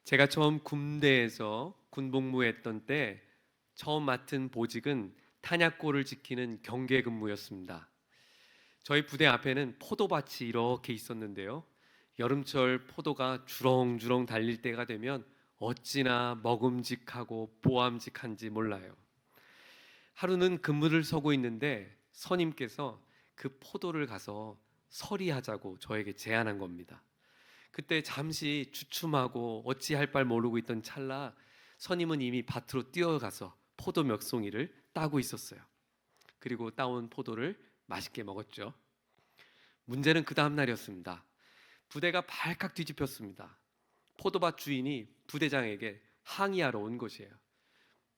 제가 처음 군대에서 군복무했던 때 처음 맡은 보직은 탄약고를 지키는 경계 근무였습니다. 저희 부대 앞에는 포도밭이 이렇게 있었는데요. 여름철 포도가 주렁주렁 달릴 때가 되면 어찌나 먹음직하고 보암직한지 몰라요. 하루는 근무를 서고 있는데 선임께서 그 포도를 가서 서리하자고 저에게 제안한 겁니다. 그때 잠시 주춤하고 어찌할 바를 모르고 있던 찰나 선임은 이미 밭으로 뛰어가서 포도 몇 송이를 따고 있었어요. 그리고 따온 포도를 맛있게 먹었죠. 문제는 그 다음 날이었습니다. 부대가 발칵 뒤집혔습니다. 포도밭 주인이 부대장에게 항의하러 온 것이에요.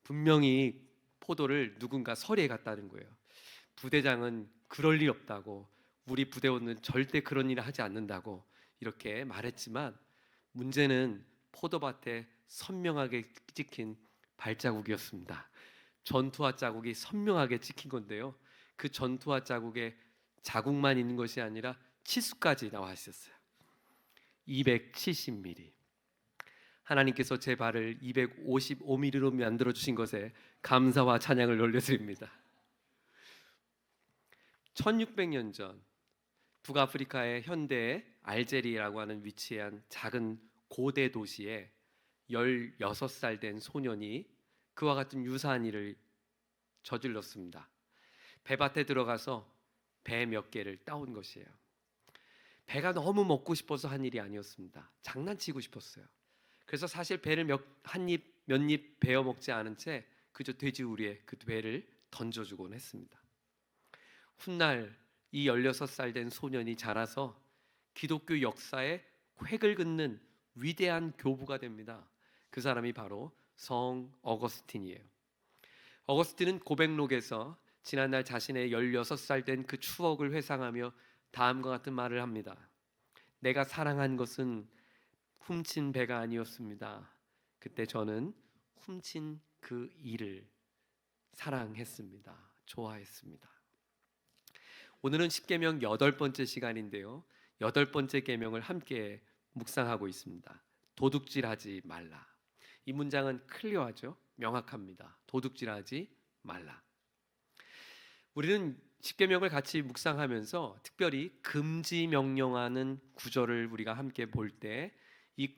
분명히 포도를 누군가 서리해 갔다는 거예요. 부대장은 그럴 리 없다고, 우리 부대원은 절대 그런 일을 하지 않는다고 이렇게 말했지만 문제는 포도밭에 선명하게 찍힌 발자국이었습니다. 전투화 자국이 선명하게 찍힌 건데요. 그 전투화 자국에 자국만 있는 것이 아니라 치수까지 나와 있었어요. 270mm. 하나님께서 제 발을 255mm로 만들어 주신 것에 감사와 찬양을 올려드립니다. 1600년 전 북아프리카의 현대의 알제리라고 하는 위치한 작은 고대 도시에 16살 된 소년이 그와 같은 유사한 일을 저질렀습니다. 배밭에 들어가서 배 몇 개를 따온 것이에요. 배가 너무 먹고 싶어서 한 일이 아니었습니다. 장난치고 싶었어요. 그래서 사실 배를 몇 입 베어 먹지 않은 채 그저 돼지우리에 그 배를 던져주곤 했습니다. 훗날 이 16살 된 소년이 자라서 기독교 역사에 획을 긋는 위대한 교부가 됩니다. 그 사람이 바로 성 어거스틴이에요. 어거스틴은 고백록에서 지난날 자신의 16살 된 그 추억을 회상하며 다음과 같은 말을 합니다. 내가 사랑한 것은 훔친 배가 아니었습니다. 그때 저는 훔친 그 일을 사랑했습니다. 좋아했습니다. 오늘은 십계명 8번째 시간인데요. 8번째 계명을 함께 묵상하고 있습니다. 도둑질하지 말라. 이 문장은 클리어하죠. 명확합니다. 도둑질하지 말라. 우리는 십계명을 같이 묵상하면서 특별히 금지 명령하는 구절을 우리가 함께 볼 때 이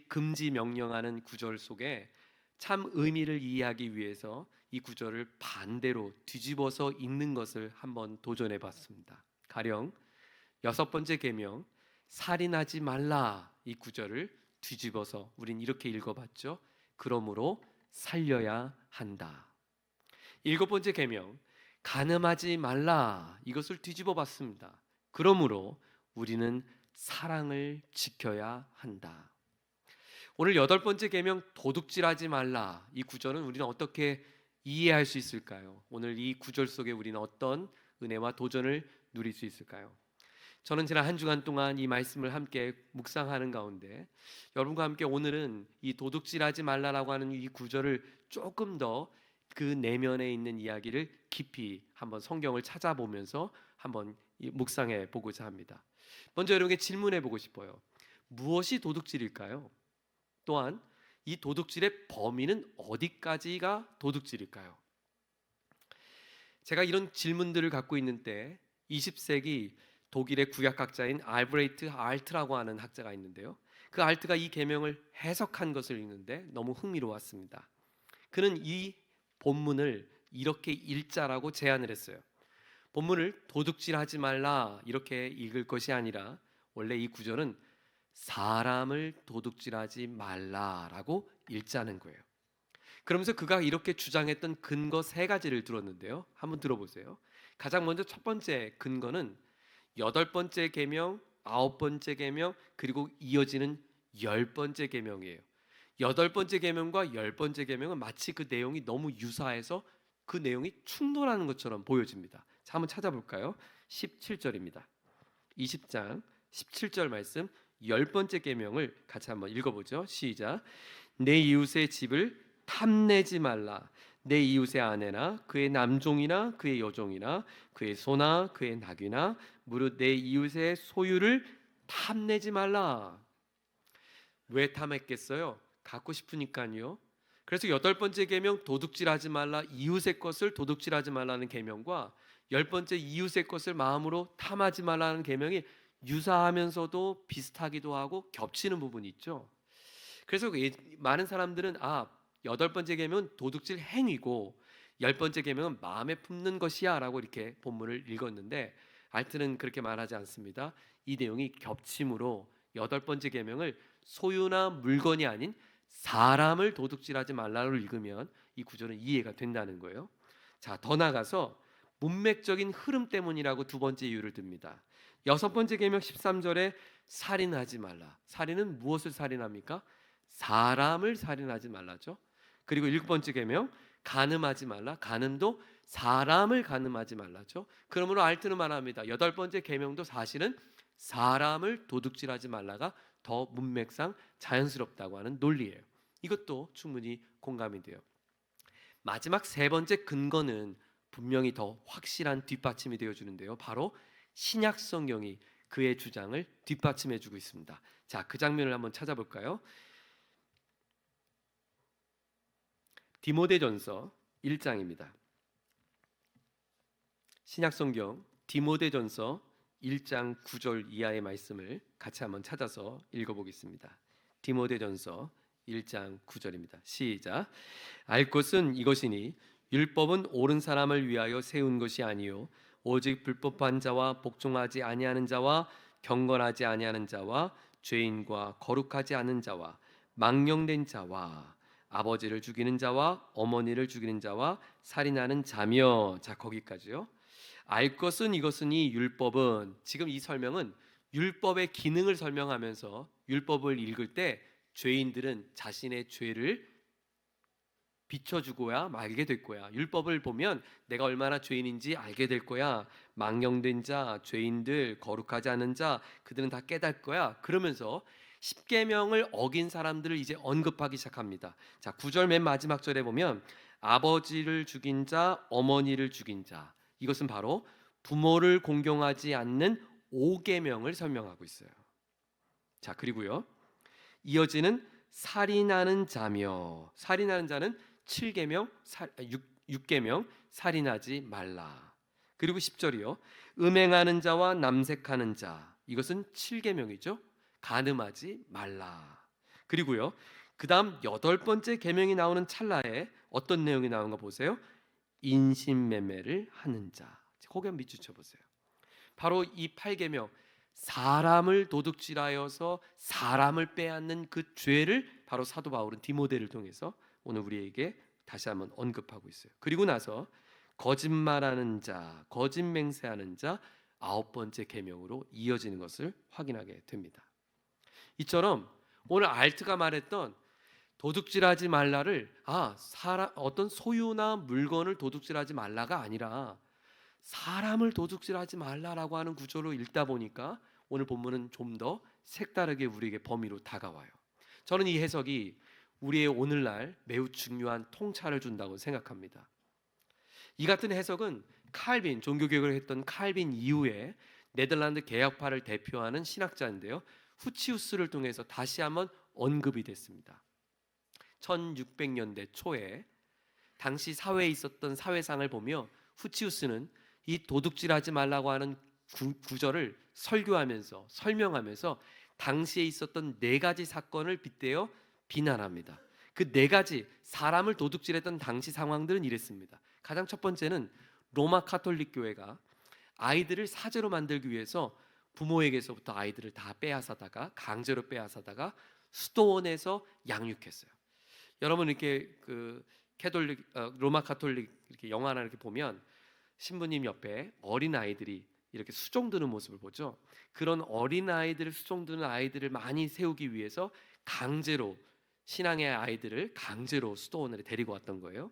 금지 명령하는 구절 속에 참 의미를 이해하기 위해서 이 구절을 반대로 뒤집어서 읽는 것을 한번 도전해 봤습니다. 가령 6번째 계명 살인하지 말라 이 구절을 뒤집어서 우린 이렇게 읽어봤죠. 그러므로 살려야 한다. 7번째 계명 간음하지 말라 이것을 뒤집어 봤습니다. 그러므로 우리는 사랑을 지켜야 한다. 오늘 8번째 계명 도둑질하지 말라 이 구절은 우리는 어떻게 이해할 수 있을까요? 오늘 이 구절 속에 우리는 어떤 은혜와 도전을 누릴 수 있을까요? 저는 지난 한 주간 동안 이 말씀을 함께 묵상하는 가운데 여러분과 함께 오늘은 이 도둑질하지 말라라고 하는 이 구절을 조금 더 그 내면에 있는 이야기를 깊이 한번 성경을 찾아보면서 한번 묵상해 보고자 합니다. 먼저 여러분에게 질문해 보고 싶어요. 무엇이 도둑질일까요? 또한 이 도둑질의 범위는 어디까지가 도둑질일까요? 제가 이런 질문들을 갖고 있는 때 20세기 독일의 구약학자인 알브레이트 알트라고 하는 학자가 있는데요. 그 알트가 이 계명을 해석한 것을 읽는데 너무 흥미로웠습니다. 그는 이 본문을 이렇게 읽자라고 제안을 했어요. 본문을 도둑질하지 말라 이렇게 읽을 것이 아니라 원래 이 구절은 사람을 도둑질하지 말라라고 읽자는 거예요. 그러면서 그가 이렇게 주장했던 근거 3가지를 들었는데요. 한번 들어보세요. 가장 먼저 첫 번째 근거는 8번째 계명, 9번째 계명 그리고 이어지는 10번째 계명이에요. 8번째 계명과 10번째 계명은 마치 그 내용이 너무 유사해서 그 내용이 충돌하는 것처럼 보여집니다. 자, 한번 찾아볼까요? 17절입니다. 20장 17절 말씀 10번째 계명을 같이 한번 읽어보죠. 시작. 내 이웃의 집을 탐내지 말라. 내 이웃의 아내나 그의 남종이나 그의 여종이나 그의 소나 그의 나귀나 무릇 내 이웃의 소유를 탐내지 말라. 왜 탐했겠어요? 갖고 싶으니까요. 그래서 여덟 번째 계명 도둑질하지 말라, 이웃의 것을 도둑질하지 말라는 계명과 열 번째 이웃의 것을 마음으로 탐하지 말라는 계명이 유사하면서도 비슷하기도 하고 겹치는 부분이 있죠. 그래서 많은 사람들은 여덟 번째 계명은 도둑질 행위고 열 번째 계명은 마음에 품는 것이야라고 이렇게 본문을 읽었는데 알트는 그렇게 말하지 않습니다. 이 내용이 겹침으로 여덟 번째 계명을 소유나 물건이 아닌 사람을 도둑질하지 말라로 읽으면 이 구절은 이해가 된다는 거예요. 자, 더 나가서 문맥적인 흐름 때문이라고 두 번째 이유를 듭니다. 여섯 번째 계명 13절에 살인하지 말라. 살인은 무엇을 살인합니까? 사람을 살인하지 말라죠. 그리고 일곱 번째 계명 간음하지 말라. 간음도 사람을 간음하지 말라죠. 그러므로 알트는 말합니다. 여덟 번째 계명도 사실은 사람을 도둑질하지 말라가 더 문맥상 자연스럽다고 하는 논리예요. 이것도 충분히 공감이 돼요. 마지막 세 번째 근거는 분명히 더 확실한 뒷받침이 되어 주는데요. 바로 신약 성경이 그의 주장을 뒷받침해 주고 있습니다. 자, 그 장면을 한번 찾아볼까요? 디모데전서 1장입니다. 신약 성경 디모데전서 1장 9절 이하의 말씀을 같이 한번 찾아서 읽어보겠습니다. 디모데전서 1장 9절입니다. 시작. 알 것은 이것이니 율법은 옳은 사람을 위하여 세운 것이 아니요 오직 불법한 자와 복종하지 아니하는 자와 경건하지 아니하는 자와 죄인과 거룩하지 않은 자와 망령된 자와 아버지를 죽이는 자와 어머니를 죽이는 자와 살인하는 자며. 자, 거기까지요. 알 것은 이것으니 율법은, 지금 이 설명은 율법의 기능을 설명하면서 율법을 읽을 때 죄인들은 자신의 죄를 비춰주고야 말게 될 거야. 율법을 보면 내가 얼마나 죄인인지 알게 될 거야. 망령된 자, 죄인들, 거룩하지 않은 자, 그들은 다 깨달을 거야. 그러면서 십계명을 어긴 사람들을 이제 언급하기 시작합니다. 자, 9절 맨 마지막 절에 보면 아버지를 죽인 자, 어머니를 죽인 자, 이것은 바로 부모를 공경하지 않는 5계명을 설명하고 있어요. 자, 그리고요, 이어지는 살인하는 자며, 살인하는 자는 7계명, 6계명 살인하지 말라. 그리고 10절이요, 음행하는 자와 남색하는 자, 이것은 7계명이죠. 간음하지 말라. 그리고요, 그 다음 여덟 번째 계명이 나오는 찰나에 어떤 내용이 나오는가 보세요. 인신매매를 하는 자. 고개 한번 밑줄 쳐보세요. 바로 이 8계명, 사람을 도둑질하여서 사람을 빼앗는 그 죄를 바로 사도 바울은 디모데를 통해서 오늘 우리에게 다시 한번 언급하고 있어요. 그리고 나서 거짓말하는 자, 거짓 맹세하는 자, 아홉 번째 계명으로 이어지는 것을 확인하게 됩니다. 이처럼 오늘 알트가 말했던 도둑질하지 말라를 어떤 소유나 물건을 도둑질하지 말라가 아니라 사람을 도둑질하지 말라라고 하는 구조로 읽다 보니까 오늘 본문은 좀 더 색다르게 우리에게 범위로 다가와요. 저는 이 해석이 우리의 오늘날 매우 중요한 통찰을 준다고 생각합니다. 이 같은 해석은 칼빈, 종교개혁을 했던 칼빈 이후에 네덜란드 개혁파를 대표하는 신학자인데요, 후치우스를 통해서 다시 한번 언급이 됐습니다. 1600년대 초에 당시 사회에 있었던 사회상을 보며 후치우스는 이 도둑질하지 말라고 하는 구절을 설교하면서 설명하면서 당시에 있었던 네 가지 사건을 빗대어 비난합니다. 그 네 가지 사람을 도둑질했던 당시 상황들은 이랬습니다. 가장 첫 번째는 로마 카톨릭 교회가 아이들을 사제로 만들기 위해서 부모에게서부터 아이들을 다 빼앗아다가 강제로 빼앗아다가 수도원에서 양육했어요. 여러분 이렇게 그 로마 카톨릭 이렇게 영화나 이렇게 보면 신부님 옆에 어린 아이들이 이렇게 수종드는 모습을 보죠. 그런 어린 아이들을 수종드는 아이들을 많이 세우기 위해서 강제로 신앙의 아이들을 강제로 수도원으로 데리고 왔던 거예요.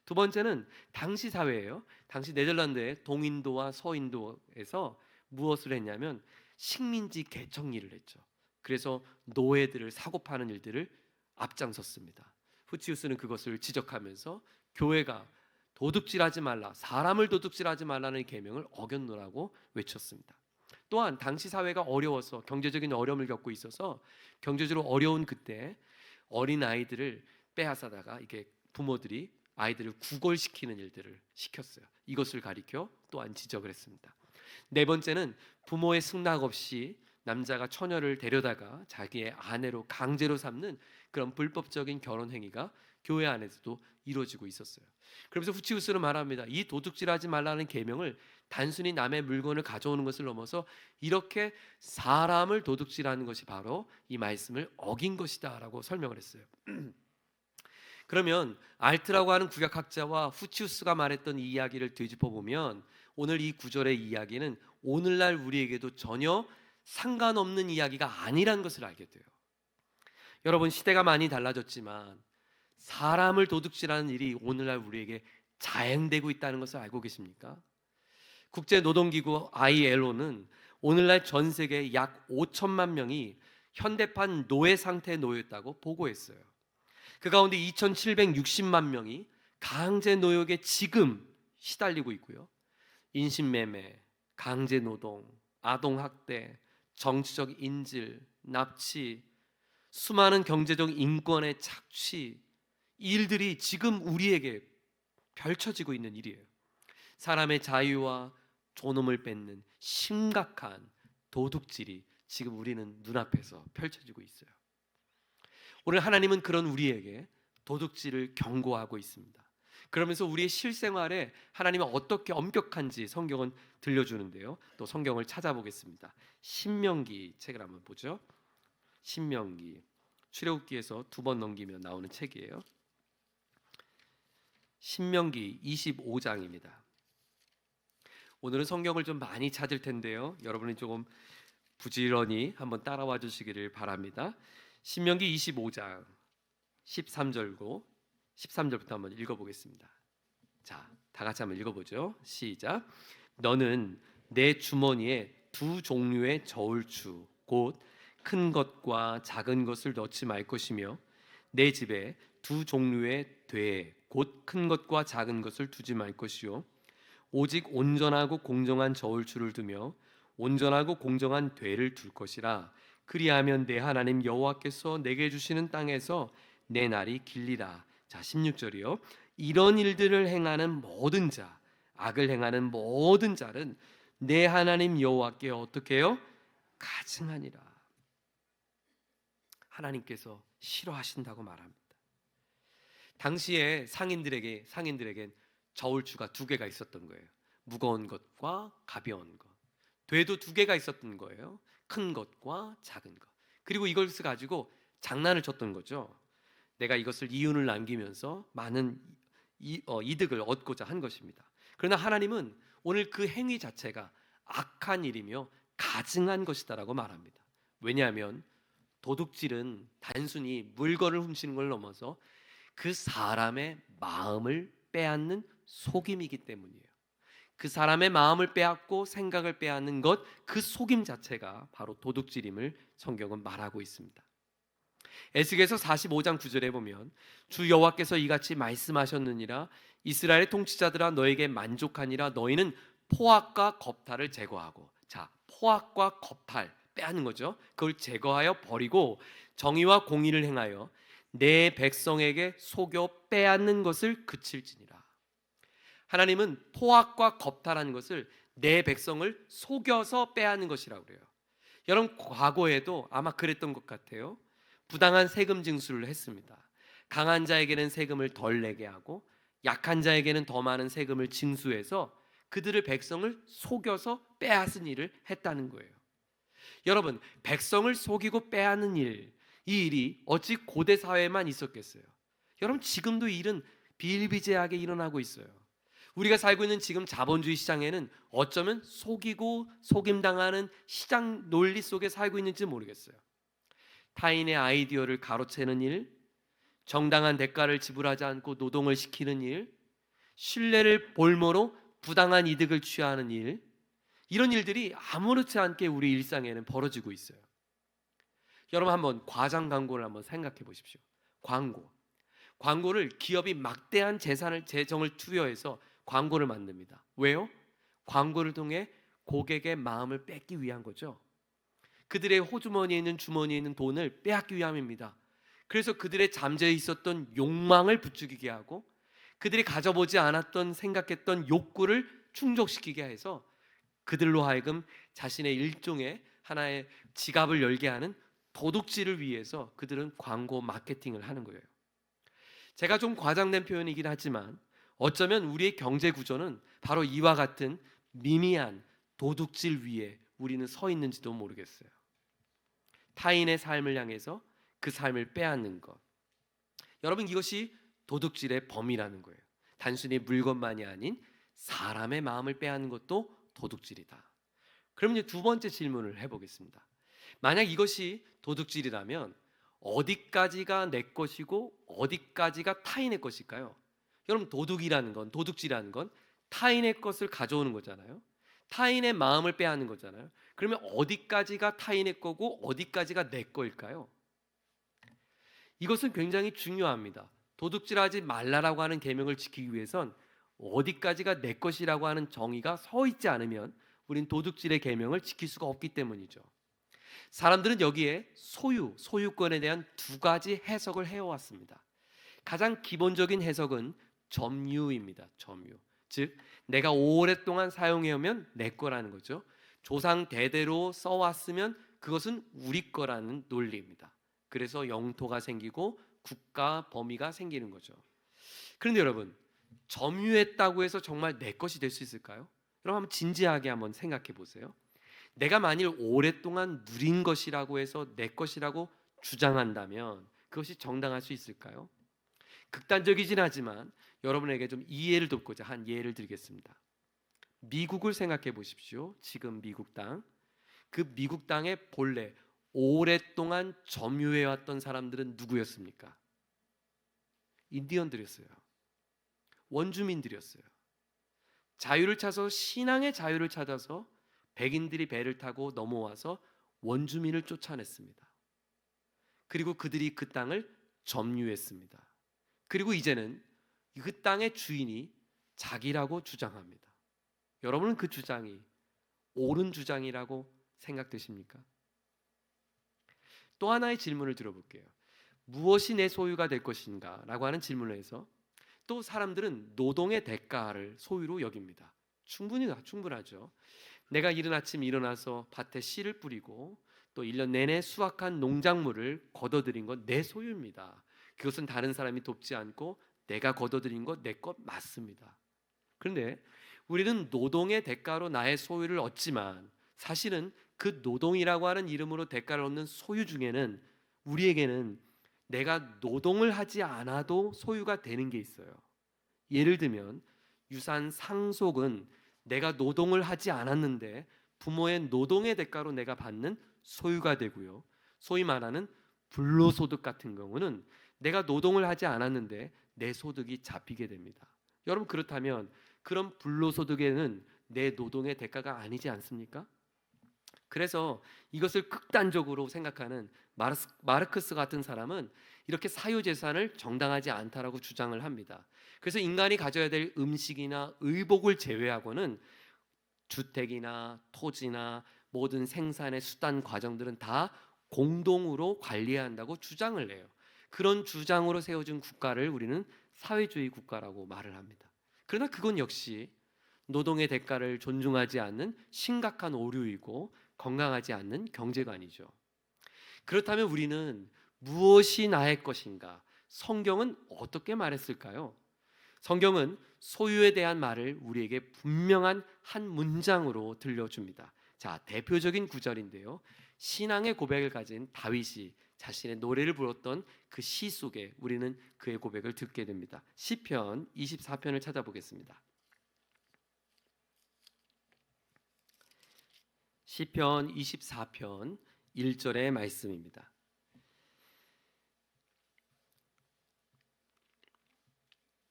두 번째는 당시 사회예요. 당시 네덜란드의 동인도와 서인도에서 무엇을 했냐면 식민지 개척 일을 했죠. 그래서 노예들을 사고 파는 일들을 앞장섰습니다. 후치우스는 그것을 지적하면서 교회가 도둑질하지 말라, 사람을 도둑질하지 말라는 계명을 어겼노라고 외쳤습니다. 또한 당시 사회가 어려워서 경제적인 어려움을 겪고 있어서 경제적으로 어려운 그때 어린 아이들을 빼앗아다가 이게 부모들이 아이들을 구걸시키는 일들을 시켰어요. 이것을 가리켜 또한 지적을 했습니다. 네 번째는 부모의 승낙 없이 남자가 처녀를 데려다가 자기의 아내로 강제로 삼는 그런 불법적인 결혼 행위가 교회 안에서도 이루어지고 있었어요. 그러면서 후치우스는 말합니다. 이 도둑질하지 말라는 계명을 단순히 남의 물건을 가져오는 것을 넘어서 이렇게 사람을 도둑질하는 것이 바로 이 말씀을 어긴 것이다라고 설명을 했어요. 그러면 알트라고 하는 구약학자와 후치우스가 말했던 이 이야기를 되짚어 보면 오늘 이 구절의 이야기는 오늘날 우리에게도 전혀 상관없는 이야기가 아니란 것을 알게 돼요. 여러분, 시대가 많이 달라졌지만 사람을 도둑질하는 일이 오늘날 우리에게 자행되고 있다는 것을 알고 계십니까? 국제노동기구 ILO는 오늘날 전 세계 약 5천만 명이 현대판 노예 상태에 놓였다고 보고했어요. 그 가운데 2,760만 명이 강제 노역에 지금 시달리고 있고요. 인신매매, 강제노동, 아동학대, 정치적 인질, 납치, 수많은 경제적 인권의 착취, 이 일들이 지금 우리에게 펼쳐지고 있는 일이에요. 사람의 자유와 존엄을 뺏는 심각한 도둑질이 지금 우리는 눈앞에서 펼쳐지고 있어요. 오늘 하나님은 그런 우리에게 도둑질을 경고하고 있습니다. 그러면서 우리의 실생활에 하나님은 어떻게 엄격한지 성경은 들려주는데요. 또 성경을 찾아보겠습니다. 신명기 책을 한번 보죠. 신명기, 출애굽기에서 2번 넘기면 나오는 책이에요. 신명기 25장입니다. 오늘은 성경을 좀 많이 찾을 텐데요. 여러분이 조금 부지런히 한번 따라와 주시기를 바랍니다. 신명기 25장 13절고 13절부터 한번 읽어보겠습니다. 자, 다 같이 한번 읽어보죠. 시작. 너는 내 주머니에 두 종류의 저울추 곧 큰 것과 작은 것을 넣지 말 것이며 내 집에 두 종류의 돼 곧 큰 것과 작은 것을 두지 말 것이요 오직 온전하고 공정한 저울추를 두며 온전하고 공정한 되를 둘 것이라. 그리하면 내 하나님 여호와께서 내게 주시는 땅에서 내 날이 길리라. 자, 16절이요. 이런 일들을 행하는 모든 자, 악을 행하는 모든 자는 내 하나님 여호와께 어떻게 해요? 가증하니라. 하나님께서 싫어하신다고 말합니다. 당시에 상인들에겐 저울추가 두 개가 있었던 거예요. 무거운 것과 가벼운 것. 되도 두 개가 있었던 거예요. 큰 것과 작은 것. 그리고 이것을 가지고 장난을 쳤던 거죠. 내가 이것을 이윤을 남기면서 많은 이득을 얻고자 한 것입니다. 그러나 하나님은 오늘 그 행위 자체가 악한 일이며 가증한 것이다라고 말합니다. 왜냐하면 도둑질은 단순히 물건을 훔치는 걸 넘어서 그 사람의 마음을 빼앗는 속임이기 때문이에요. 그 사람의 마음을 빼앗고 생각을 빼앗는 것, 그 속임 자체가 바로 도둑질임을 성경은 말하고 있습니다. 에스겔서 45장 9절에 보면 주 여호와께서 이같이 말씀하셨느니라. 이스라엘의 통치자들아 너에게 만족하니라. 너희는 포악과 겁탈을 제거하고, 자, 포악과 겁탈 빼앗는 거죠. 그걸 제거하여 버리고 정의와 공의를 행하여 내 백성에게 속여 빼앗는 것을 그칠지니라. 하나님은 포악과 겁탈하는 것을 내 백성을 속여서 빼앗는 것이라고 그래요. 여러분, 과거에도 아마 그랬던 것 같아요. 부당한 세금 징수를 했습니다. 강한 자에게는 세금을 덜 내게 하고 약한 자에게는 더 많은 세금을 징수해서 그들의 백성을 속여서 빼앗은 일을 했다는 거예요. 여러분, 백성을 속이고 빼앗는 일, 이 일이 어찌 고대 사회에만 있었겠어요? 여러분, 지금도 이 일은 비일비재하게 일어나고 있어요. 우리가 살고 있는 지금 자본주의 시장에는 어쩌면 속이고 속임당하는 시장 논리 속에 살고 있는지 모르겠어요. 타인의 아이디어를 가로채는 일, 정당한 대가를 지불하지 않고 노동을 시키는 일, 신뢰를 볼모로 부당한 이득을 취하는 일, 이런 일들이 아무렇지 않게 우리 일상에는 벌어지고 있어요. 여러분, 한번 과장 광고를 한번 생각해 보십시오. 광고를 기업이 막대한 재정을 투여해서 광고를 만듭니다. 왜요? 광고를 통해 고객의 마음을 뺏기 위한 거죠. 그들의 호주머니에 있는 주머니에 있는 돈을 빼앗기 위함입니다. 그래서 그들의 잠재해 있었던 욕망을 부추기게 하고 그들이 가져보지 않았던 생각했던 욕구를 충족시키게 해서 그들로 하여금 자신의 일종의 하나의 지갑을 열게 하는 도둑질을 위해서 그들은 광고 마케팅을 하는 거예요. 제가 좀 과장된 표현이긴 하지만 어쩌면 우리의 경제 구조는 바로 이와 같은 미미한 도둑질 위에 우리는 서 있는지도 모르겠어요. 타인의 삶을 향해서 그 삶을 빼앗는 것. 여러분, 이것이 도둑질의 범위라는 거예요. 단순히 물건만이 아닌 사람의 마음을 빼앗는 것도 도둑질이다. 그럼 이제 두 번째 질문을 해보겠습니다. 만약 이것이 도둑질이라면 어디까지가 내 것이고 어디까지가 타인의 것일까요? 여러분, 도둑질이라는 건 타인의 것을 가져오는 거잖아요. 타인의 마음을 빼앗는 거잖아요. 그러면 어디까지가 타인의 거고 어디까지가 내 거일까요? 이것은 굉장히 중요합니다. 도둑질하지 말라라고 하는 계명을 지키기 위해선 어디까지가 내 것이라고 하는 정의가 서 있지 않으면 우린 도둑질의 계명을 지킬 수가 없기 때문이죠. 사람들은 여기에 소유권에 대한 두 가지 해석을 해왔습니다. 가장 기본적인 해석은 점유입니다. 점유. 즉 내가 오랫동안 사용해오면 내 거라는 거죠. 조상 대대로 써왔으면 그것은 우리 거라는 논리입니다. 그래서 영토가 생기고 국가 범위가 생기는 거죠. 그런데 여러분, 점유했다고 해서 정말 내 것이 될 수 있을까요? 여러분 한번 진지하게 한번 생각해 보세요. 내가 만일 오랫동안 누린 것이라고 해서 내 것이라고 주장한다면 그것이 정당할 수 있을까요? 극단적이진 하지만 여러분에게 좀 이해를 돕고자 한 예를 드리겠습니다. 미국을 생각해 보십시오. 지금 미국 땅. 그 미국 땅에 본래 오랫동안 점유해왔던 사람들은 누구였습니까? 인디언들이었어요. 원주민들이었어요. 자유를 찾아서 신앙의 자유를 찾아서 백인들이 배를 타고 넘어와서 원주민을 쫓아냈습니다. 그리고 그들이 그 땅을 점유했습니다. 그리고 이제는 그 땅의 주인이 자기라고 주장합니다. 여러분은 그 주장이 옳은 주장이라고 생각되십니까? 또 하나의 질문을 들어볼게요. 무엇이 내 소유가 될 것인가? 라고 하는 질문을 해서 또 사람들은 노동의 대가를 소유로 여깁니다. 충분하죠. 내가 이른 아침 일어나서 밭에 씨를 뿌리고 또 1년 내내 수확한 농작물을 거둬들인 건 내 소유입니다. 그것은 다른 사람이 돕지 않고 내가 거둬들인 것 내 것 맞습니다. 그런데 우리는 노동의 대가로 나의 소유를 얻지만 사실은 그 노동이라고 하는 이름으로 대가를 얻는 소유 중에는 우리에게는 내가 노동을 하지 않아도 소유가 되는 게 있어요. 예를 들면 유산 상속은 내가 노동을 하지 않았는데 부모의 노동의 대가로 내가 받는 소유가 되고요. 소위 말하는 불로소득 같은 경우는 내가 노동을 하지 않았는데 내 소득이 잡히게 됩니다. 여러분, 그렇다면 그런 불로소득에는 내 노동의 대가가 아니지 않습니까? 그래서 이것을 극단적으로 생각하는 마르크스 같은 사람은 이렇게 사유재산을 정당하지 않다라고 주장을 합니다. 그래서 인간이 가져야 될 음식이나 의복을 제외하고는 주택이나 토지나 모든 생산의 수단 과정들은 다 공동으로 관리해야 한다고 주장을 해요. 그런 주장으로 세워진 국가를 우리는 사회주의 국가라고 말을 합니다. 그러나 그건 역시 노동의 대가를 존중하지 않는 심각한 오류이고 건강하지 않는 경제관이죠. 그렇다면 우리는 무엇이 나의 것인가? 성경은 어떻게 말했을까요? 성경은 소유에 대한 말을 우리에게 분명한 한 문장으로 들려줍니다. 자, 대표적인 구절인데요. 신앙의 고백을 가진 다윗이 자신의 노래를 불렀던 그 시 속에 우리는 그의 고백을 듣게 됩니다. 시편 24편을 찾아보겠습니다. 시편 24편 1절의 말씀입니다.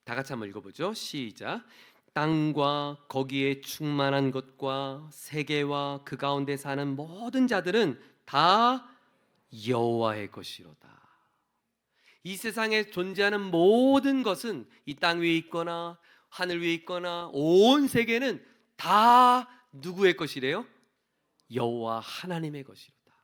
다 같이 한번 읽어보죠. 시작. 땅과 거기에 충만한 것과 세계와 그 가운데 사는 모든 자들은 다 여호와의 것이로다. 이 세상에 존재하는 모든 것은 이 땅 위에 있거나 하늘 위에 있거나 온 세계는 다 누구의 것이래요? 여호와 하나님의 것이로다.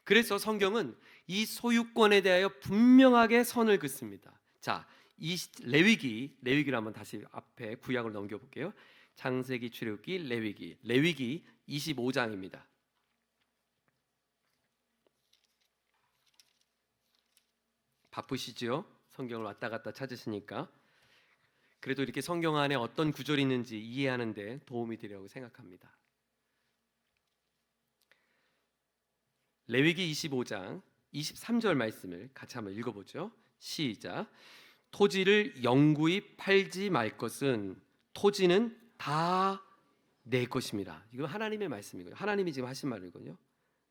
그래서 성경은 이 소유권에 대하여 분명하게 선을 긋습니다. 자, 이 레위기를 한번 다시 앞에 구약을 넘겨볼게요. 창세기, 출애굽기, 레위기 25장입니다. 바쁘시죠? 성경을 왔다 갔다 찾으시니까. 그래도 이렇게 성경 안에 어떤 구절이 있는지 이해하는 데 도움이 되리라고 생각합니다. 레위기 25장 23절 말씀을 같이 한번 읽어보죠. 시작. 토지를 영구히 팔지 말 것은 토지는 다 내 것입니다. 이건 하나님의 말씀이고요. 하나님이 지금 하신 말이거든요.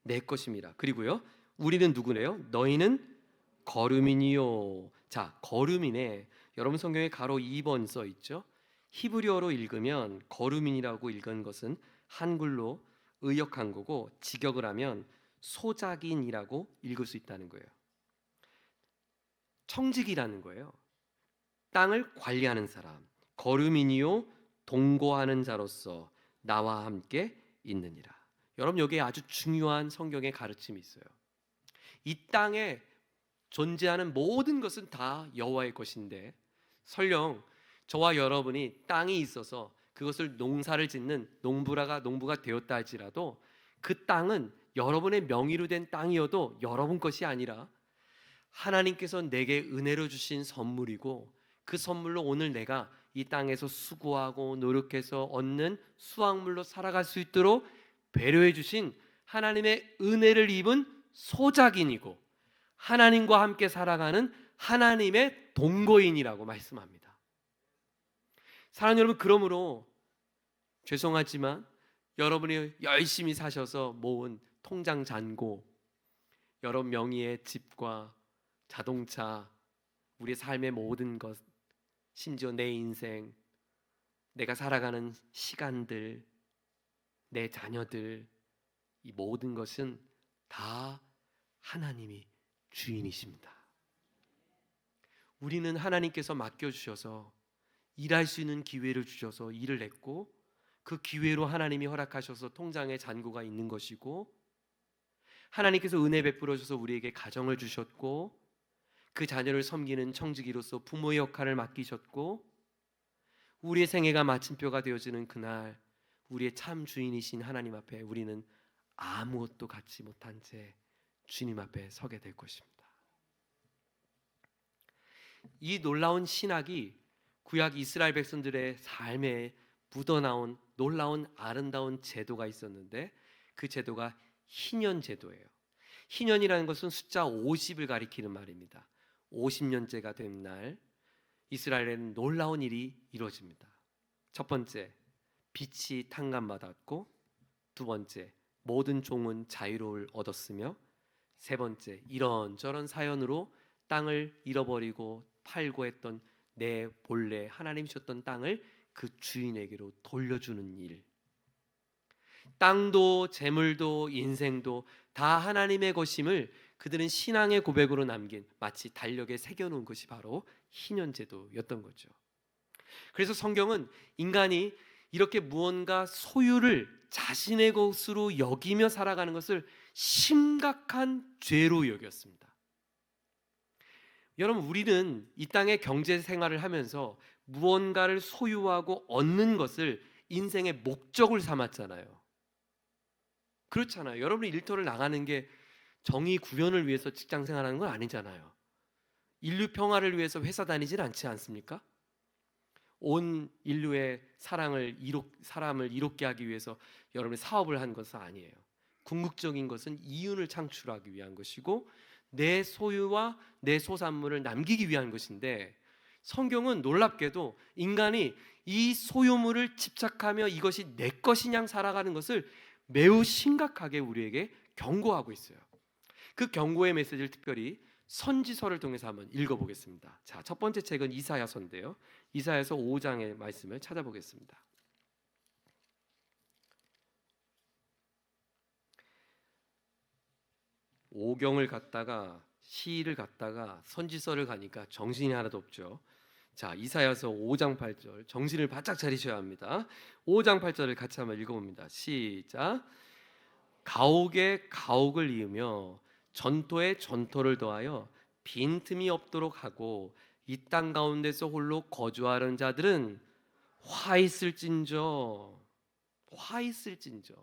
내 것입니다. 그리고요, 우리는 누구래요? 너희는 거류민이요. 자, 거류민에 여러분 성경에 가로 2번 써 있죠. 히브리어로 읽으면 거류민이라고 읽은 것은 한글로 의역한 거고, 직역을 하면 소작인이라고 읽을 수 있다는 거예요. 청직이라는 거예요. 땅을 관리하는 사람. 거류민이요 동거하는 자로서 나와 함께 있느니라. 여러분, 여기에 아주 중요한 성경의 가르침이 있어요. 이 땅에 존재하는 모든 것은 다 여호와의 것인데, 설령 저와 여러분이 땅이 있어서 그것을 농사를 짓는 농부가 되었다 할지라도 그 땅은 여러분의 명의로 된 땅이어도 여러분 것이 아니라 하나님께서 내게 은혜로 주신 선물이고, 그 선물로 오늘 내가 이 땅에서 수고하고 노력해서 얻는 수확물로 살아갈 수 있도록 배려해 주신 하나님의 은혜를 입은 소작인이고, 하나님과 함께 살아가는 하나님의 동거인이라고 말씀합니다. 사랑하는 여러분, 그러므로 죄송하지만 여러분이 열심히 사셔서 모은 통장 잔고, 여러 명의의 집과 자동차, 우리의 삶의 모든 것, 심지어 내 인생, 내가 살아가는 시간들, 내 자녀들, 이 모든 것은 다 하나님이 주인이십니다. 우리는 하나님께서 맡겨주셔서 일할 수 있는 기회를 주셔서 일을 했고, 그 기회로 하나님이 허락하셔서 통장에 잔고가 있는 것이고, 하나님께서 은혜 베풀어 주셔서 우리에게 가정을 주셨고, 그 자녀를 섬기는 청지기로서 부모의 역할을 맡기셨고, 우리의 생애가 마침표가 되어지는 그날 우리의 참 주인이신 하나님 앞에 우리는 아무것도 갖지 못한 채 주님 앞에 서게 될 것입니다. 이 놀라운 신학이 구약 이스라엘 백성들의 삶에 묻어나온 놀라운 아름다운 제도가 있었는데, 그 제도가 희년 제도예요. 희년이라는 것은 숫자 50을 가리키는 말입니다. 50년째가 된 날 이스라엘에는 놀라운 일이 이루어집니다. 첫 번째, 빛이 탕감받았고, 두 번째, 모든 종은 자유를 얻었으며, 세 번째, 이런저런 사연으로 땅을 잃어버리고 팔고 했던 내 본래 하나님이 주셨던 땅을 그 주인에게로 돌려주는 일. 땅도 재물도 인생도 다 하나님의 것임을 그들은 신앙의 고백으로 남긴, 마치 달력에 새겨놓은 것이 바로 희년제도였던 거죠. 그래서 성경은 인간이 이렇게 무언가 소유를 자신의 것으로 여기며 살아가는 것을 심각한 죄로 여겼습니다. 여러분, 우리는 이 땅의 경제 생활을 하면서 무언가를 소유하고 얻는 것을 인생의 목적을 삼았잖아요. 그렇잖아요. 여러분이 일터를 나가는 게 정의 구현을 위해서 직장 생활하는 건 아니잖아요. 인류 평화를 위해서 회사 다니진 않지 않습니까? 온 인류의 사람을 이롭게 하기 위해서 여러분이 사업을 한 것은 아니에요. 궁극적인 것은 이윤을 창출하기 위한 것이고, 내 소유와 내 소산물을 남기기 위한 것인데, 성경은 놀랍게도 인간이 이 소유물을 집착하며 이것이 내 것이냐 살아가는 것을 매우 심각하게 우리에게 경고하고 있어요. 그 경고의 메시지를 특별히 선지서를 통해서 한번 읽어보겠습니다. 자, 첫 번째 책은 이사야서인데요. 이사야서 5장의 말씀을 찾아보겠습니다. 오경을 갔다가 시를 갔다가 선지서를 가니까 정신이 하나도 없죠. 자, 이사야서 5장 8절 정신을 바짝 차리셔야 합니다. 5장 8절을 같이 한번 읽어봅니다. 시작. 가옥에 가옥을 이으며 전토에 전토를 더하여 빈틈이 없도록 하고 이 땅 가운데서 홀로 거주하는 자들은 화 있을진저. 화 있을진저.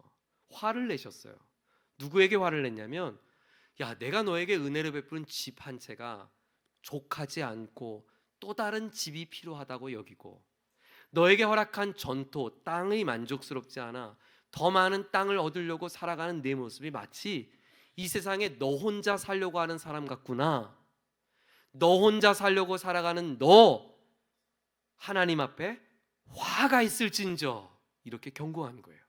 화를 내셨어요. 누구에게 화를 냈냐면, 야, 내가 너에게 은혜를 베푸는 집 한 채가 족하지 않고 또 다른 집이 필요하다고 여기고, 너에게 허락한 전토, 땅이 만족스럽지 않아 더 많은 땅을 얻으려고 살아가는 내 모습이 마치 이 세상에 너 혼자 살려고 하는 사람 같구나. 너 혼자 살려고 살아가는 너, 하나님 앞에 화가 있을진저. 이렇게 경고한 거예요.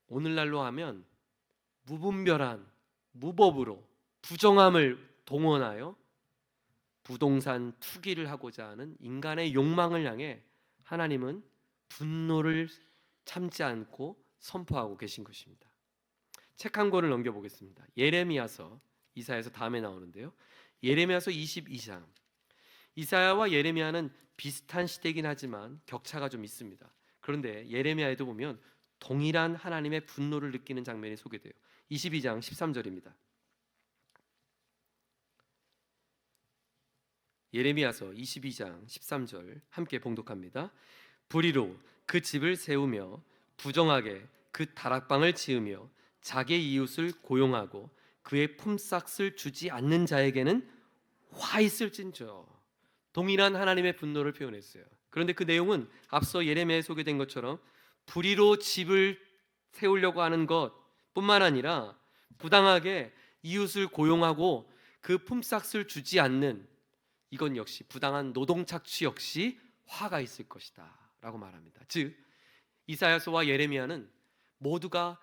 오늘날로 하면 무분별한 무법으로 부정함을 동원하여 부동산 투기를 하고자 하는 인간의 욕망을 향해 하나님은 분노를 참지 않고 선포하고 계신 것입니다. 책 한 권을 넘겨보겠습니다. 예레미야서, 이사야서 다음에 나오는데요. 예레미야서 22장. 이사야와 예레미야는 비슷한 시대이긴 하지만 격차가 좀 있습니다. 그런데 예레미야에도 보면 동일한 하나님의 분노를 느끼는 장면이 소개돼요. 22장 13절입니다. 예레미야서 22장 13절 함께 봉독합니다. 불의로 그 집을 세우며 부정하게 그 다락방을 지으며 자기 이웃을 고용하고 그의 품삯을 주지 않는 자에게는 화 있을진저. 동일한 하나님의 분노를 표현했어요. 그런데 그 내용은 앞서 예레미야에 소개된 것처럼 불의로 집을 세우려고 하는 것뿐만 아니라 부당하게 이웃을 고용하고 그 품삯을 주지 않는, 이건 역시 부당한 노동 착취 역시 화가 있을 것이다 라고 말합니다. 즉 이사야서와 예레미야는 모두가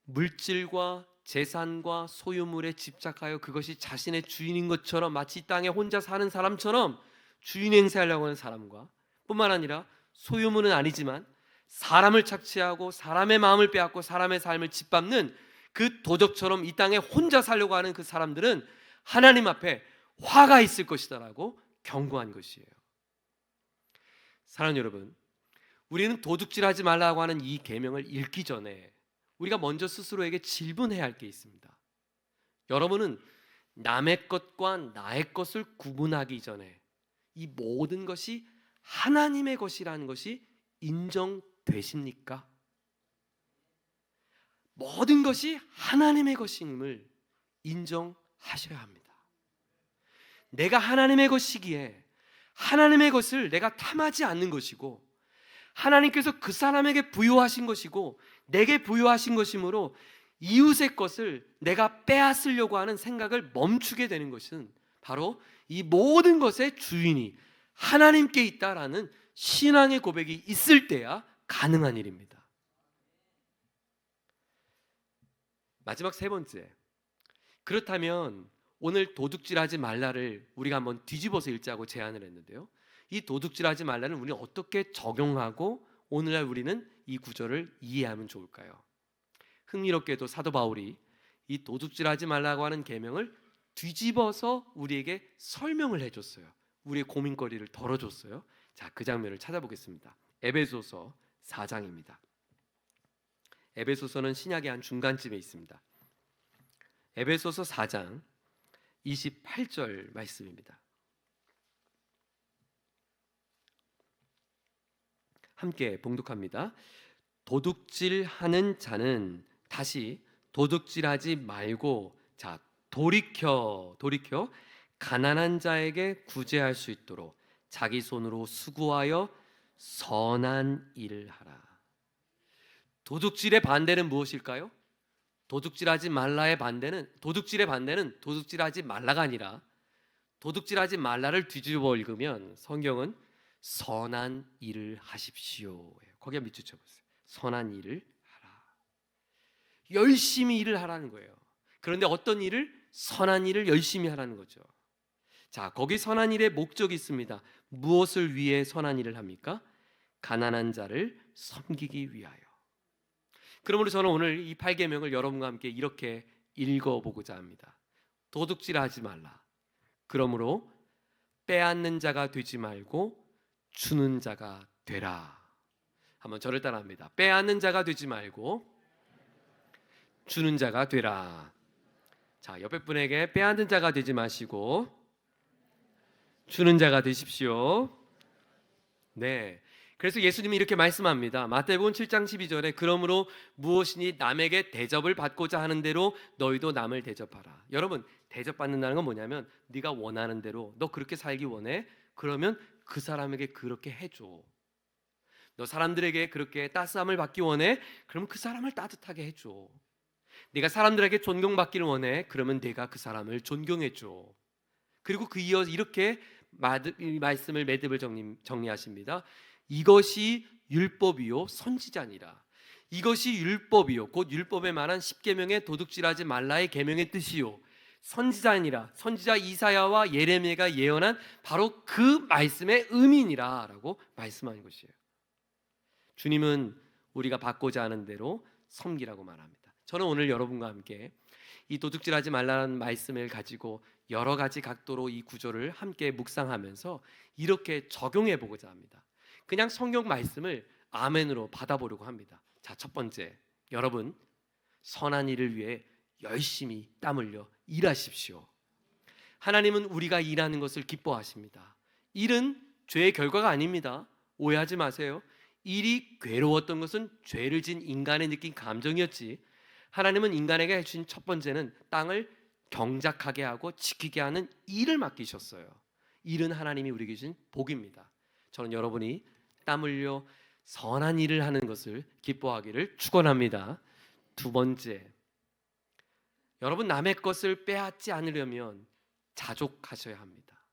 물질과 재산과 소유물에 집착하여 그것이 자신의 주인인 것처럼, 마치 땅에 혼자 사는 사람처럼 주인 행세하려고 하는 사람과, 뿐만 아니라 소유물은 아니지만 사람을 착취하고 사람의 마음을 빼앗고 사람의 삶을 짓밟는 그 도적처럼 이 땅에 혼자 살려고 하는 그 사람들은 하나님 앞에 화가 있을 것이다 라고 경고한 것이에요. 사랑하는 여러분, 우리는 도둑질하지 말라고 하는 이 계명을 읽기 전에 우리가 먼저 스스로에게 질문해야 할 게 있습니다. 여러분은 남의 것과 나의 것을 구분하기 전에 이 모든 것이 하나님의 것이라는 것이 인정되십니까? 모든 것이 하나님의 것임을 인정하셔야 합니다. 내가 하나님의 것이기에 하나님의 것을 내가 탐하지 않는 것이고, 하나님께서 그 사람에게 부여하신 것이고 내게 부여하신 것이므로 이웃의 것을 내가 빼앗으려고 하는 생각을 멈추게 되는 것은 바로 이 모든 것의 주인이 하나님께 있다라는 신앙의 고백이 있을 때야 가능한 일입니다. 마지막 세 번째, 그렇다면 오늘 도둑질하지 말라를 우리가 한번 뒤집어서 읽자고 제안을 했는데요. 이 도둑질하지 말라는 우리는 어떻게 적용하고 오늘날 우리는 이 구절을 이해하면 좋을까요? 흥미롭게도 사도 바울이 이 도둑질하지 말라고 하는 계명을 뒤집어서 우리에게 설명을 해줬어요. 우리의 고민거리를 덜어줬어요. 자, 그 장면을 찾아보겠습니다. 에베소서 4장입니다. 에베소서는 신약의 한 중간쯤에 있습니다. 에베소서 4장 28절 말씀입니다. 함께 봉독합니다. 도둑질하는 자는 다시 도둑질하지 말고, 자, 돌이켜 가난한 자에게 구제할 수 있도록 자기 손으로 수고하여 선한 일을 하라. 도둑질의 반대는 무엇일까요? 도둑질하지 말라의 반대는, 도둑질의 반대는 도둑질하지 말라가 아니라 도둑질하지 말라를 뒤집어 읽으면 성경은 선한 일을 하십시오. 거기에 밑줄 쳐보세요. 선한 일을 하라. 열심히 일을 하라는 거예요. 그런데 어떤 일을? 선한 일을 열심히 하라는 거죠. 자, 거기 선한 일의 목적이 있습니다. 무엇을 위해 선한 일을 합니까? 가난한 자를 섬기기 위하여. 그러므로 저는 오늘 이 8계명을 여러분과 함께 이렇게 읽어보고자 합니다. 도둑질하지 말라. 그러므로 빼앗는 자가 되지 말고 주는 자가 되라. 한번 저를 따라합니다. 빼앗는 자가 되지 말고 주는 자가 되라. 자, 옆에 분에게 빼앗는 자가 되지 마시고 주는 자가 되십시오. 네. 그래서 예수님이 이렇게 말씀합니다. 마태복음 7장 12절에 그러므로 무엇이니 남에게 대접을 받고자 하는 대로 너희도 남을 대접하라. 여러분, 대접받는다는 건 뭐냐면 네가 원하는 대로 너 그렇게 살기 원해? 그러면 그 사람에게 그렇게 해줘. 너 사람들에게 그렇게 따스함을 받기 원해? 그럼 그 사람을 따뜻하게 해줘. 네가 사람들에게 존경받기를 원해? 그러면 네가 그 사람을 존경해줘. 그리고 그 이어 이렇게 말씀을 매듭을 정리하십니다. 이것이 율법이요 선지자니라. 이것이 율법이요 곧 율법에 말한 십계명의 도둑질하지 말라의 계명의 뜻이요 선지자니라. 선지자 이사야와 예레미야가 예언한 바로 그 말씀의 의미니라 라고 말씀하는 것이에요. 주님은 우리가 받고자 하는 대로 섬기라고 말합니다. 저는 오늘 여러분과 함께 이 도둑질하지 말라는 말씀을 가지고 여러 가지 각도로 이 구절을 함께 묵상하면서 이렇게 적용해 보고자 합니다. 그냥 성경 말씀을 아멘으로 받아보려고 합니다. 자, 첫 번째, 여러분 선한 일을 위해 열심히 땀 흘려 일하십시오. 하나님은 우리가 일하는 것을 기뻐하십니다. 일은 죄의 결과가 아닙니다. 오해하지 마세요. 일이 괴로웠던 것은 죄를 진 인간의 느낀 감정이었지, 하나님은 인간에게 해주신 첫 번째는 땅을 경작하게 하고 지키게 하는 일을 맡기셨어요. 일은 하나님이 우리에게 주신 복입니다. 저는 여러분이 땀 흘려 선한 일을 하는 것을 기뻐하기를 축원합니다. 두 번째, 여러분 남의 것을 빼앗지 않으려면 자족하셔야 합니다.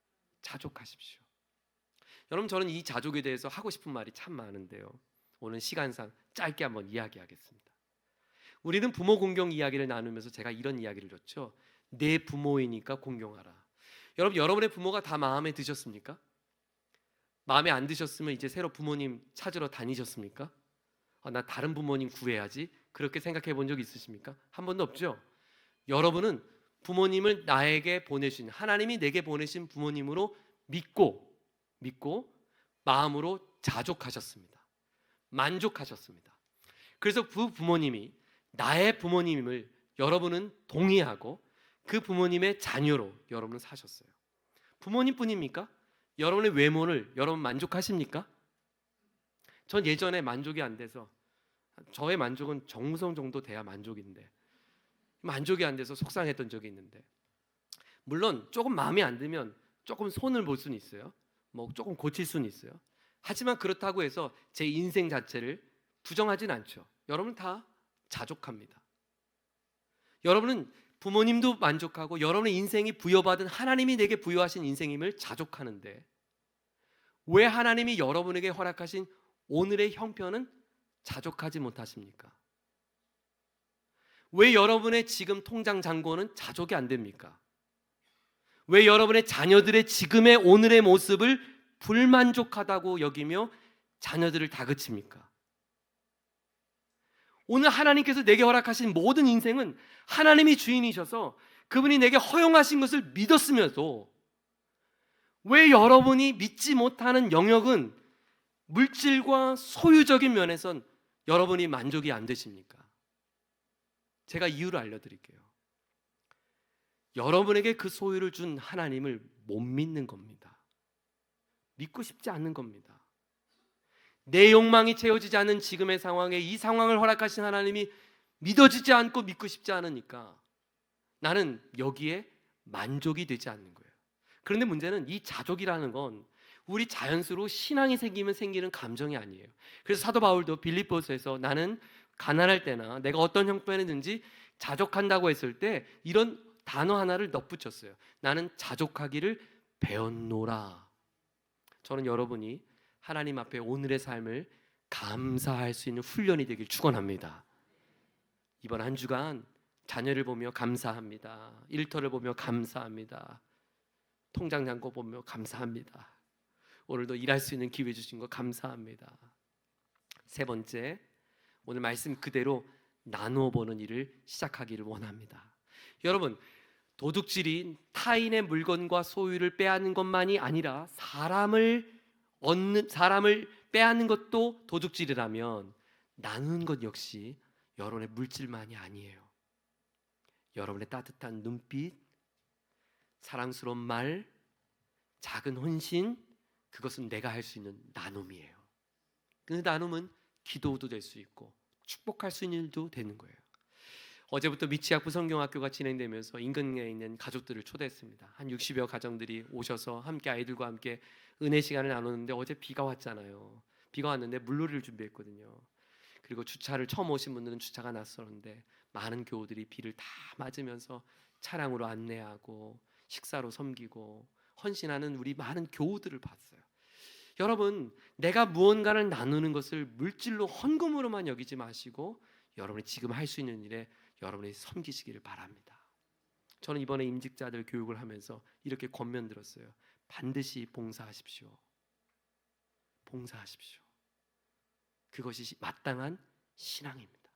자족하십시오. 여러분, 저는 이 자족에 대해서 하고 싶은 말이 참 많은데요, 오늘 시간상 짧게 한번 이야기하겠습니다. 우리는 부모 공경 이야기를 나누면서 제가 이런 이야기를 줬죠. 내 부모이니까 공경하라. 여러분, 여러분의 부모가 다 마음에 드셨습니까? 마음에 안 드셨으면 이제 새로 부모님 찾으러 다니셨습니까? 나 다른 부모님 구해야지, 그렇게 생각해 본 적 있으십니까? 한 번도 없죠? 여러분은 부모님을 나에게 보내신, 하나님이 내게 보내신 부모님으로 믿고 마음으로 자족하셨습니다. 만족하셨습니다. 그래서 그 부모님이 나의 부모님을 여러분은 동의하고 그 부모님의 자녀로 여러분은 사셨어요. 부모님뿐입니까? 여러분의 외모를 여러분 만족하십니까? 전 예전에 만족이 안 돼서, 저의 만족은 정우성 정도 돼야 만족인데 만족이 안 돼서 속상했던 적이 있는데, 물론 조금 마음에 안 들면 조금 손을 볼 수는 있어요. 뭐 조금 고칠 수는 있어요. 하지만 그렇다고 해서 제 인생 자체를 부정하진 않죠. 여러분 다 자족합니다. 여러분은 부모님도 만족하고 여러분의 인생이 부여받은, 하나님이 내게 부여하신 인생임을 자족하는데 왜 하나님이 여러분에게 허락하신 오늘의 형편은 자족하지 못하십니까? 왜 여러분의 지금 통장 잔고는 자족이 안 됩니까? 왜 여러분의 자녀들의 지금의 오늘의 모습을 불만족하다고 여기며 자녀들을 다그칩니까? 오늘 하나님께서 내게 허락하신 모든 인생은 하나님이 주인이셔서 그분이 내게 허용하신 것을 믿었으면서 왜 여러분이 믿지 못하는 영역은 물질과 소유적인 면에선 여러분이 만족이 안 되십니까? 제가 이유를 알려드릴게요. 여러분에게 그 소유를 준 하나님을 못 믿는 겁니다. 믿고 싶지 않는 겁니다. 내 욕망이 채워지지 않는 지금의 상황에 이 상황을 허락하신 하나님이 믿어지지 않고 믿고 싶지 않으니까 나는 여기에 만족이 되지 않는 거예요. 그런데 문제는 이 자족이라는 건 우리 자연스러워 신앙이 생기면 생기는 감정이 아니에요. 그래서 사도 바울도 빌립보서에서 나는 가난할 때나 내가 어떤 형편이든지 자족한다고 했을 때 이런 단어 하나를 덧붙였어요. 나는 자족하기를 배웠노라. 저는 여러분이 하나님 앞에 오늘의 삶을 감사할 수 있는 훈련이 되길 축원합니다. 이번 한 주간 자녀를 보며 감사합니다. 일터를 보며 감사합니다. 통장 잔고 보며 감사합니다. 오늘도 일할 수 있는 기회 주신 거 감사합니다. 세 번째, 오늘 말씀 그대로 나누어 보는 일을 시작하기를 원합니다. 여러분, 도둑질이 타인의 물건과 소유를 빼앗는 것만이 아니라 사람을 빼앗는 것도 도둑질이라면 나누는 것 역시 여러분의 물질만이 아니에요. 여러분의 따뜻한 눈빛, 사랑스러운 말, 작은 헌신, 그것은 내가 할 수 있는 나눔이에요. 그 나눔은 기도도 될 수 있고 축복할 수 있는 일도 되는 거예요. 어제부터 미취학부 성경학교가 진행되면서 인근에 있는 가족들을 초대했습니다. 한 60여 가정들이 오셔서 함께 아이들과 함께 은혜 시간을 나누는데, 어제 비가 왔잖아요. 비가 왔는데 물놀이를 준비했거든요. 그리고 주차를 처음 오신 분들은 주차가 낯설었는데 많은 교우들이 비를 다 맞으면서 차량으로 안내하고 식사로 섬기고 헌신하는 우리 많은 교우들을 봤어요. 여러분, 내가 무언가를 나누는 것을 물질로 헌금으로만 여기지 마시고 여러분이 지금 할 수 있는 일에 여러분이 섬기시기를 바랍니다. 저는 이번에 임직자들 교육을 하면서 이렇게 권면 들었어요. 반드시 봉사하십시오. 봉사하십시오. 그것이 마땅한 신앙입니다.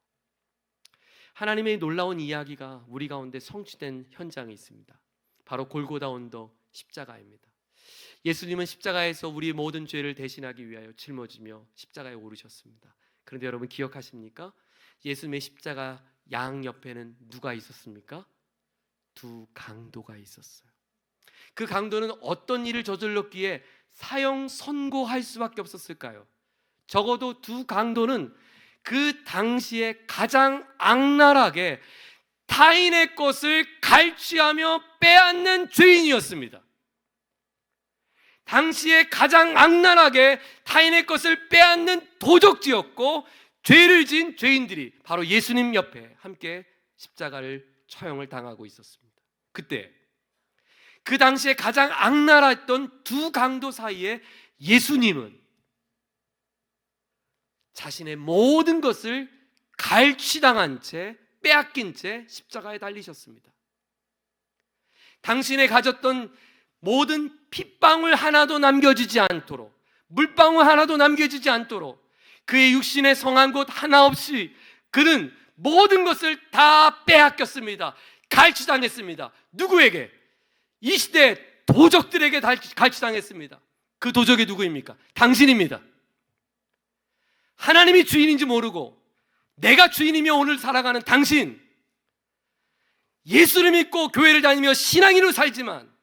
하나님의 놀라운 이야기가 우리 가운데 성취된 현장이 있습니다. 바로 골고다 언덕 십자가입니다. 예수님은 십자가에서 우리 모든 죄를 대신하기 위하여 짊어지며 십자가에 오르셨습니다. 그런데 여러분 기억하십니까? 예수님의 십자가 양 옆에는 누가 있었습니까? 두 강도가 있었어요. 그 강도는 어떤 일을 저질렀기에 사형 선고할 수밖에 없었을까요? 적어도 두 강도는 그 당시에 가장 악랄하게 타인의 것을 갈취하며 빼앗는 죄인이었습니다. 당시에 가장 악랄하게 타인의 것을 빼앗는 도적지였고, 죄를 지은 죄인들이 바로 예수님 옆에 함께 십자가를 처형을 당하고 있었습니다. 그때 그 당시에 가장 악랄했던 두 강도 사이에 예수님은 자신의 모든 것을 갈취당한 채, 빼앗긴 채 십자가에 달리셨습니다. 당신의 가졌던 모든 핏방울 하나도 남겨지지 않도록, 물방울 하나도 남겨지지 않도록 그의 육신에 성한 곳 하나 없이 그는 모든 것을 다 빼앗겼습니다. 갈취당했습니다. 누구에게? 이 시대 도적들에게 갈취당했습니다. 그 도적이 누구입니까? 당신입니다. 하나님이 주인인지 모르고 내가 주인이며 오늘 살아가는 당신, 예수를 믿고 교회를 다니며 신앙인으로 살지만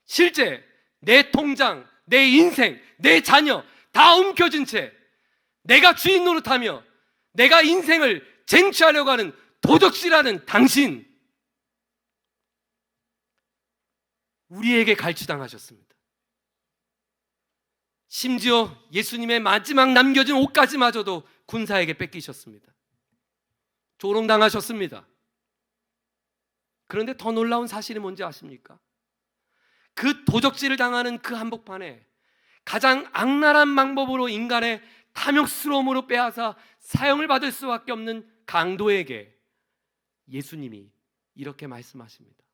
실제 내 통장, 내 인생, 내 자녀 다 움켜쥔 채 내가 주인 노릇하며 내가 인생을 쟁취하려고 하는 도적질하는 당신, 우리에게 갈취당하셨습니다. 심지어 예수님의 마지막 남겨진 옷까지마저도 군사에게 뺏기셨습니다. 조롱당하셨습니다. 그런데 더 놀라운 사실이 뭔지 아십니까? 그 도적질을 당하는 그 한복판에 가장 악랄한 방법으로 인간의 탐욕스러움으로 빼앗아 사형을 받을 수밖에 없는 강도에게 예수님이 이렇게 말씀하십니다.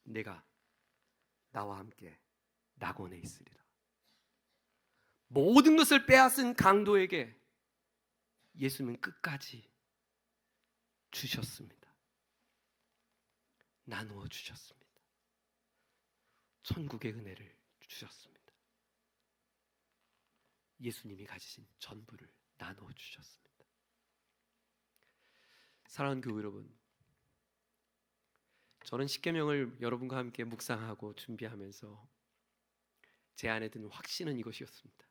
내가 나와 함께 낙원에 있으리라. 모든 것을 빼앗은 강도에게 예수님은 끝까지 주셨습니다. 나누어 주셨습니다. 천국의 은혜를 주셨습니다. 예수님이 가지신 전부를 나누어 주셨습니다. 사랑하는 교회 여러분, 저는 십계명을 여러분과 함께 묵상하고 준비하면서 제 안에 든 확신은 이것이었습니다.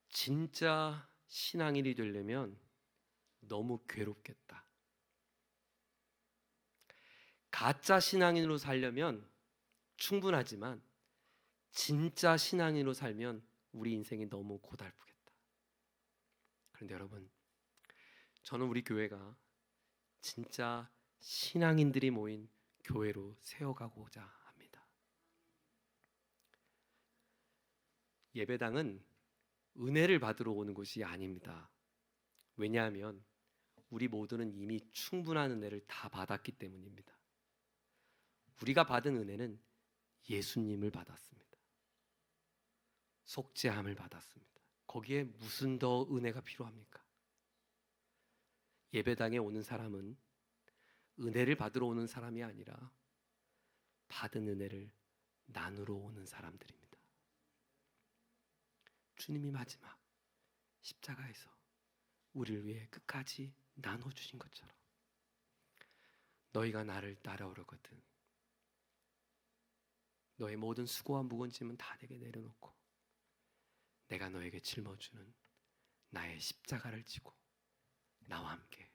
진짜 신앙인이 되려면 너무 괴롭겠다. 가짜 신앙인으로 살려면 충분하지만 진짜 신앙인으로 살면 우리 인생이 너무 고달프겠다. 그런데 여러분, 저는 우리 교회가 진짜 신앙인들이 모인 교회로 세워가고자 합니다. 예배당은 은혜를 받으러 오는 곳이 아닙니다. 왜냐하면 우리 모두는 이미 충분한 은혜를 다 받았기 때문입니다. 우리가 받은 은혜는 예수님을 받았습니다. 속죄함을 받았습니다. 거기에 무슨 더 은혜가 필요합니까? 예배당에 오는 사람은 은혜를 받으러 오는 사람이 아니라 받은 은혜를 나누러 오는 사람들입니다. 주님이 마지막 십자가에서 우리를 위해 끝까지 나눠주신 것처럼 너희가 나를 따라오려거든 너의 모든 수고와 무거운 짐은 다 내게 내려놓고 내가 너에게 짊어주는 나의 십자가를 지고 나와 함께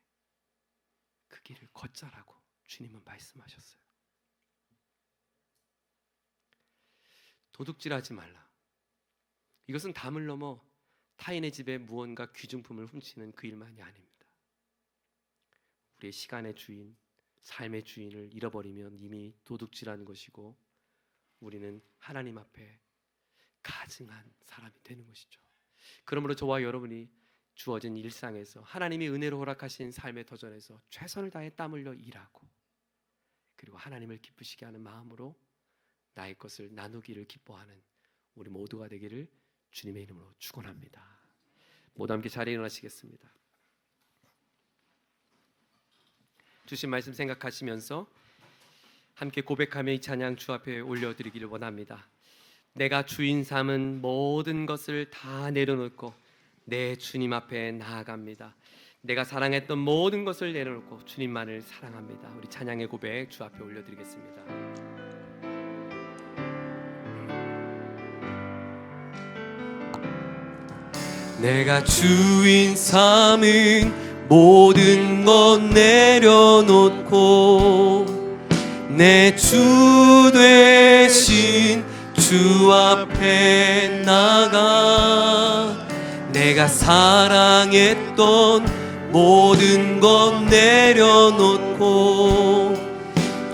그 길을 걷자라고 주님은 말씀하셨어요. 도둑질하지 말라. 이것은 담을 넘어 타인의 집에 무언가 귀중품을 훔치는 그 일만이 아닙니다. 우리의 시간의 주인, 삶의 주인을 잃어버리면 이미 도둑질하는 것이고 우리는 하나님 앞에 가증한 사람이 되는 것이죠. 그러므로 저와 여러분이 주어진 일상에서 하나님이 은혜로 허락하신 삶의 도전에서 최선을 다해 땀 흘려 일하고 그리고 하나님을 기쁘시게 하는 마음으로 나의 것을 나누기를 기뻐하는 우리 모두가 되기를 주님의 이름으로 축원합니다. 모두 함께 자리에 일어나시겠습니다. 주신 말씀 생각하시면서 함께 고백하며 이 찬양 주 앞에 올려드리기를 원합니다. 내가 주인 삼은 모든 것을 다 내려놓고 내 주님 앞에 나아갑니다. 내가 사랑했던 모든 것을 내려놓고 주님만을 사랑합니다. 우리 찬양의 고백 주 앞에 올려드리겠습니다. 내가 주인 삼은 모든 것 내려놓고 내 주 되신 주 앞에 나가 내가 사랑했던 모든 것 내려놓고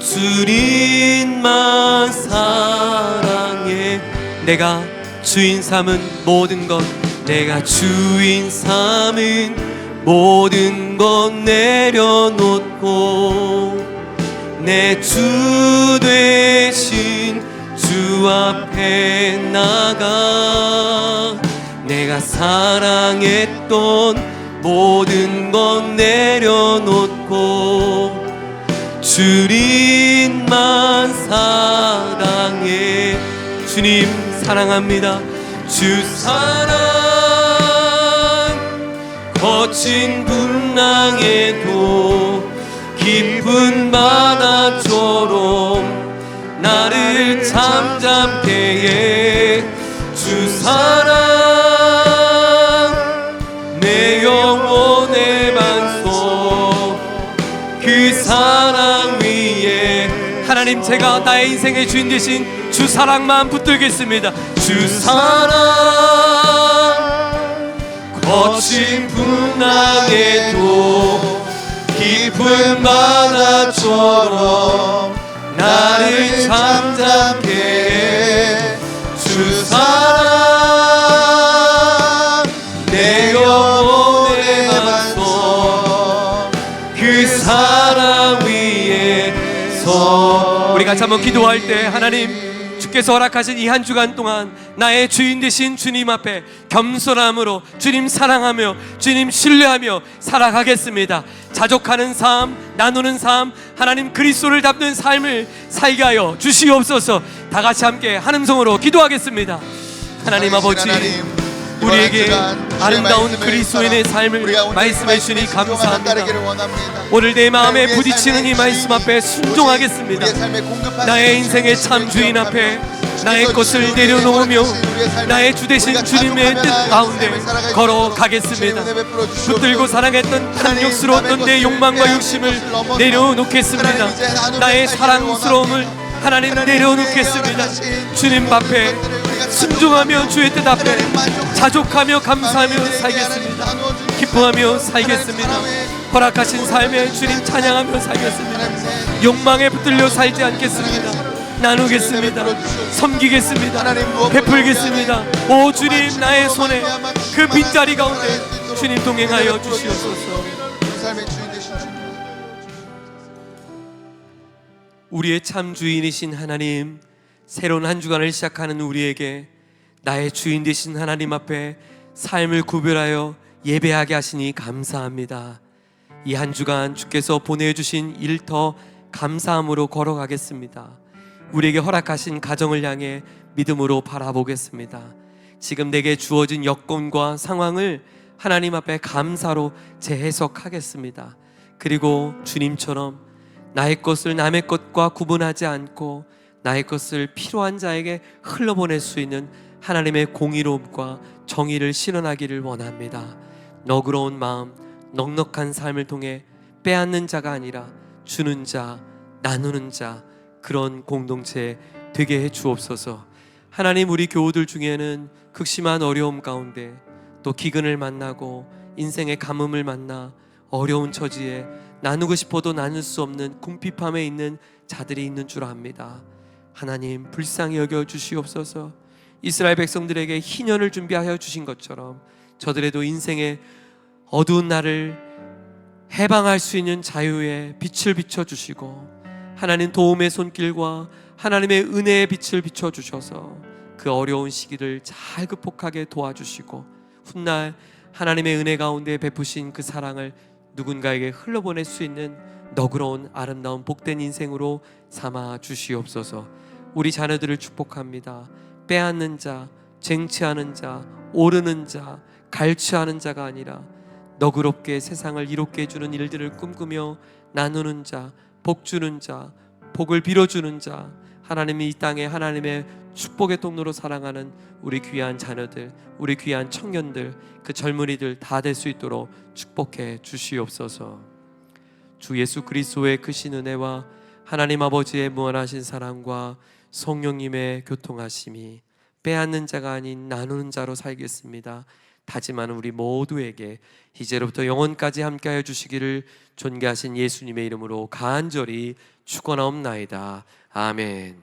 주님만 사랑해. 내가 주인 삼은 모든 것 내가 주인 삼은 모든 것 내려놓고 내 주 되신 주 앞에 나가 내가 사랑했던 모든 것 내려놓고 주님만 사랑해. 주님 사랑합니다. 주 사랑 거친 풍랑에도 깊은 바다처럼 나를 잠잠케 해. 주 사랑 내 영혼의 반석 그 사랑 위에 하나님 제가 나의 인생의 주인 되신 주 사랑만 붙들겠습니다. 주 사랑 거친 풍랑에도 깊은 바다처럼 나를 잠잠케 해. 주 사랑 내 영혼의 반석 그 사랑 위에서 우리 같이 한번 기도할 때 하나님 주께서 허락하신 이 한 주간 동안 나의 주인 되신 주님 앞에 겸손함으로 주님 사랑하며 주님 신뢰하며 살아가겠습니다. 자족하는 삶, 나누는 삶, 하나님 그리스도를 닮는 삶을 살게 하여 주시옵소서. 다 같이 함께 한 음성으로 기도하겠습니다. 하나님 아버지, 우리에게 아름다운 그리스도인의 삶을 말씀해 주니 감사합니다. 오늘 내 마음에 부딪히는 이 말씀 앞에 순종하겠습니다. 나의 인생의 참 주인 앞에 나의 것을 내려놓으며 나의 주 되신 주님의 뜻 가운데 걸어가겠습니다. 붙들고 사랑했던 탐욕스러웠던 내 욕망과 욕심을 내려놓겠습니다. 나의 사랑스러움을 하나님 내려놓겠습니다. 주님 앞에 순종하며 주의 뜻 앞에 자족하며 감사하며 살겠습니다. 기뻐하며 살겠습니다. 허락하신 삶에 주님 찬양하며 살겠습니다. 욕망에 붙들려 살지 않겠습니다. 나누겠습니다. 섬기겠습니다. 베풀겠습니다. 오 주님, 나의 손에 그 빈자리 가운데 주님 동행하여 주시옵소서. 우리의 참 주인이신 하나님, 새로운 한 주간을 시작하는 우리에게 나의 주인 되신 하나님 앞에 삶을 구별하여 예배하게 하시니 감사합니다. 이 한 주간 주께서 보내주신 일터 감사함으로 걸어가겠습니다. 우리에게 허락하신 가정을 향해 믿음으로 바라보겠습니다. 지금 내게 주어진 여건과 상황을 하나님 앞에 감사로 재해석하겠습니다. 그리고 주님처럼 나의 것을 남의 것과 구분하지 않고 나의 것을 필요한 자에게 흘러보낼 수 있는 하나님의 공의로움과 정의를 실현하기를 원합니다. 너그러운 마음, 넉넉한 삶을 통해 빼앗는 자가 아니라 주는 자, 나누는 자, 그런 공동체 되게 해 주옵소서. 하나님, 우리 교우들 중에는 극심한 어려움 가운데 또 기근을 만나고 인생의 가뭄을 만나 어려운 처지에 나누고 싶어도 나눌 수 없는 궁핍함에 있는 자들이 있는 줄 압니다. 하나님, 불쌍히 여겨 주시옵소서. 이스라엘 백성들에게 희년을 준비하여 주신 것처럼 저들에도 인생의 어두운 날을 해방할 수 있는 자유의 빛을 비춰주시고 하나님 도움의 손길과 하나님의 은혜의 빛을 비춰주셔서 그 어려운 시기를 잘 극복하게 도와주시고 훗날 하나님의 은혜 가운데 베푸신 그 사랑을 누군가에게 흘러보낼 수 있는 너그러운 아름다운 복된 인생으로 삼아 주시옵소서. 우리 자녀들을 축복합니다. 빼앗는 자, 쟁취하는 자, 오르는 자, 갈취하는 자가 아니라 너그럽게 세상을 이롭게 해주는 일들을 꿈꾸며 나누는 자, 복 주는 자, 복을 빌어주는 자, 하나님이 이 땅에 하나님의 축복의 통로로 사랑하는 우리 귀한 자녀들, 우리 귀한 청년들, 그 젊은이들 다 될 수 있도록 축복해 주시옵소서. 주 예수 그리스도의 크신 은혜와 하나님 아버지의 무한하신 사랑과 성령님의 교통하심이 빼앗는 자가 아닌 나누는 자로 살겠습니다. 다짐하는 우리 모두에게 이제로부터 영원까지 함께하여 주시기를 존귀하신 예수님의 이름으로 간절히 축원하옵나이다. 아멘.